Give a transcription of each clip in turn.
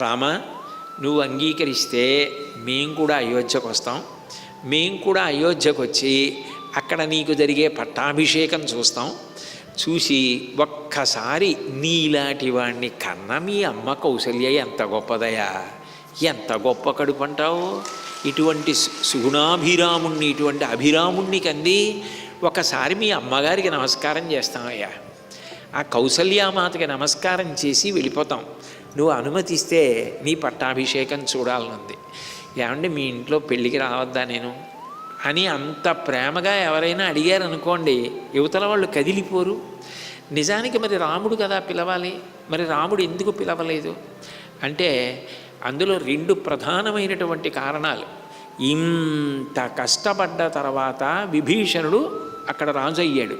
రామ, నువ్వు అంగీకరిస్తే మేము కూడా అయోధ్యకు వస్తాం. మేము కూడా అయోధ్యకు వచ్చి అక్కడ నీకు జరిగే పట్టాభిషేకం చూస్తాం. చూసి ఒక్కసారి నీలాంటి వాడిని కన్నా మీ అమ్మ కౌసల్య ఎంత గొప్పదయా, ఎంత గొప్ప కడుపు అంటావు. ఇటువంటి సుగుణాభిరాముణ్ణి, ఇటువంటి అభిరాముణ్ణి కంది ఒకసారి మీ అమ్మగారికి నమస్కారం చేస్తామయ్యా. ఆ కౌసల్యామాతకి నమస్కారం చేసి వెళ్ళిపోతాం. నువ్వు అనుమతిస్తే నీ పట్టాభిషేకం చూడాలనుంది. ఏమంటే మీ ఇంట్లో పెళ్ళికి రావద్దా నేను అని అంత ప్రేమగా ఎవరైనా అడిగారనుకోండి, యువతల వాళ్ళు కదిలిపోరు. నిజానికి మరి రాముడు కదా పిలవాలి, మరి రాముడు ఎందుకు పిలవలేదు అంటే అందులో రెండు ప్రధానమైనటువంటి కారణాలు. ఇంత కష్టపడ్డ తర్వాత విభీషణుడు అక్కడ రాజు అయ్యాడు.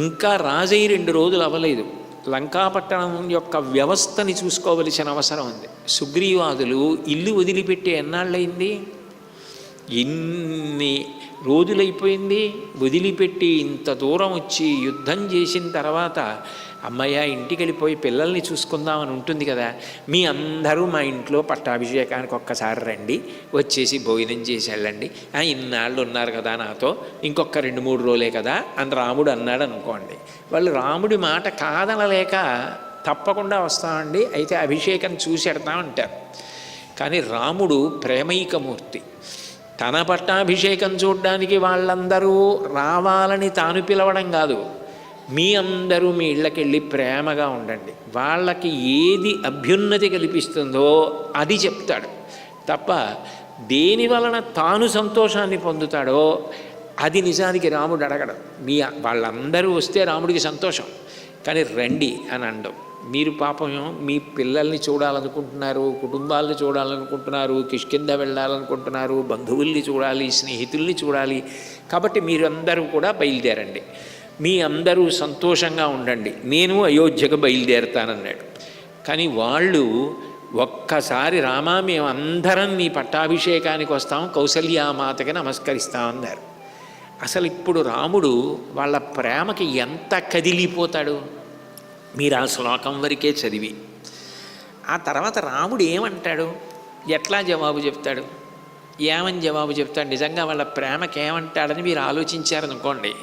ఇంకా రాజయ్యి 2 రోజులు అవ్వలేదు. లంకాపట్టణం యొక్క వ్యవస్థని చూసుకోవలసిన అవసరం ఉంది. సుగ్రీవాదులు ఇల్లు వదిలిపెట్టి ఎన్నాళ్ళయింది, ఎన్ని రోజులైపోయింది. వదిలిపెట్టి ఇంత దూరం వచ్చి యుద్ధం చేసిన తర్వాత అమ్మయ్య ఇంటికి వెళ్ళిపోయి పిల్లల్ని చూసుకుందామని ఉంటుంది కదా. మీ అందరూ మా ఇంట్లో పట్టాభిషేకానికి ఒక్కసారి రండి, వచ్చేసి భోజనం చేసి వెళ్ళండి. ఇన్నాళ్ళు ఉన్నారు కదా నాతో, ఇంకొక 2-3 రోజులే కదా అని రాముడు అన్నాడు అనుకోండి. వాళ్ళు రాముడి మాట కాదనలేక తప్పకుండా వస్తామండి, అయితే అభిషేకం చూసి వెడతామంటారు. కానీ రాముడు ప్రేమైకమూర్తి. తన పట్టాభిషేకం చూడడానికి వాళ్ళందరూ రావాలని తాను పిలవడం కాదు, మీ అందరూ మీ ఇళ్ళకి వెళ్ళి ప్రేమగా ఉండండి, వాళ్ళకి ఏది అభ్యున్నతి కల్పిస్తుందో అది చెప్తాడు తప్ప దేని వలన తాను సంతోషాన్ని పొందుతాడో అది నిజానికి రాముడు అడగడం. వాళ్ళందరూ వస్తే రాముడికి సంతోషం, కానీ రండి అని అనడం. మీరు పాపం మీ పిల్లల్ని చూడాలనుకుంటున్నారు, కుటుంబాలను చూడాలనుకుంటున్నారు, కిష్కింద వెళ్ళాలనుకుంటున్నారు, బంధువుల్ని చూడాలి, స్నేహితుల్ని చూడాలి, కాబట్టి మీరందరూ కూడా బయలుదేరండి, మీ అందరూ సంతోషంగా ఉండండి, నేను అయోధ్యకు బయలుదేరుతానన్నాడు. కానీ వాళ్ళు ఒక్కసారి రామా మేము అందరం నీ పట్టాభిషేకానికి వస్తాం, కౌసల్యామాతకి నమస్కరిస్తామన్నారు. అసలు ఇప్పుడు రాముడు వాళ్ళ ప్రేమకి ఎంత కదిలిపోతాడు మీరు ఆ శ్లోకం వరకే చదివి. ఆ తర్వాత రాముడు ఏమంటాడు, ఎట్లా జవాబు చెప్తాడు, ఏమని జవాబు చెప్తాడు, నిజంగా వాళ్ళ ప్రేమకి ఏమంటాడని మీరు ఆలోచించారనుకోండి.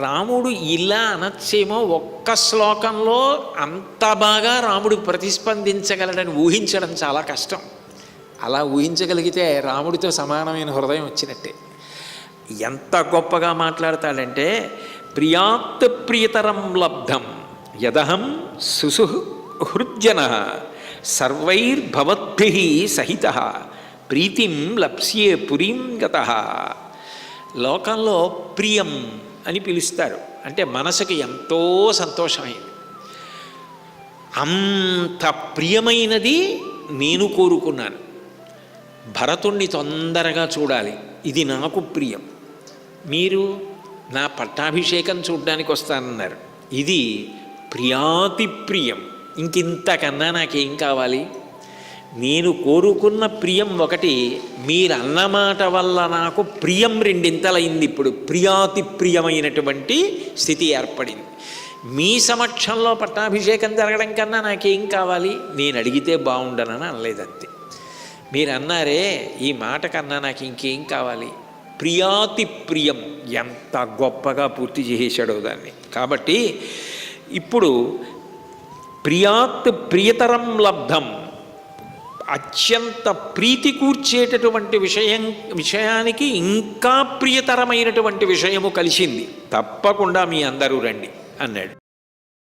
రాముడు ఇలా అనొచ్చేమో, ఒక్క శ్లోకంలో అంత బాగా రాముడు ప్రతిస్పందించగలడని ఊహించడం చాలా కష్టం. అలా ఊహించగలిగితే రాముడితో సమానమైన హృదయం వచ్చినట్టే. ఎంత గొప్పగా మాట్లాడతాడంటే, ప్రియాత్ ప్రియతరం లబ్ధం యదహం సుసుహృజ్జన సర్వైర్భవద్భిః సహితః ప్రీతిం లప్స్యే పురీం గతః. లోకంలో ప్రియం అని పిలుస్తారు, అంటే మనసుకి ఎంతో సంతోషమైంది. అంత ప్రియమైనది నేను కోరుకున్నాను. భరతుణ్ణి తొందరగా చూడాలి, ఇది నాకు ప్రియం. మీరు నా పట్టాభిషేకం చూడడానికి వస్తానన్నారు, ఇది ప్రియాతి ప్రియం. ఇంకింతకన్నా నాకేం కావాలి. నేను కోరుకున్న ప్రియం ఒకటి, మీరు అన్నమాట వల్ల నాకు ప్రియం 2 ఇప్పుడు ప్రియాతి ప్రియమైనటువంటి స్థితి ఏర్పడింది. మీ సమక్షంలో పట్టాభిషేకం జరగడం కన్నా నాకేం కావాలి, నేను అడిగితే బాగుండనని అనలేదంతే. మీరు అన్నారే ఈ మాట కన్నా నాకు ఇంకేం కావాలి, ప్రియాతి ప్రియం, ఎంత గొప్పగా పూర్తి చేసాడో దాన్ని. కాబట్టి ఇప్పుడు ప్రియాత్ ప్రియతరం లబ్ధం, అత్యంత ప్రీతి కూర్చేటటువంటి విషయానికి ఇంకా ప్రియతరమైనటువంటి విషయము కలిసింది, తప్పకుండా మీ అందరూ రండి అన్నాడు.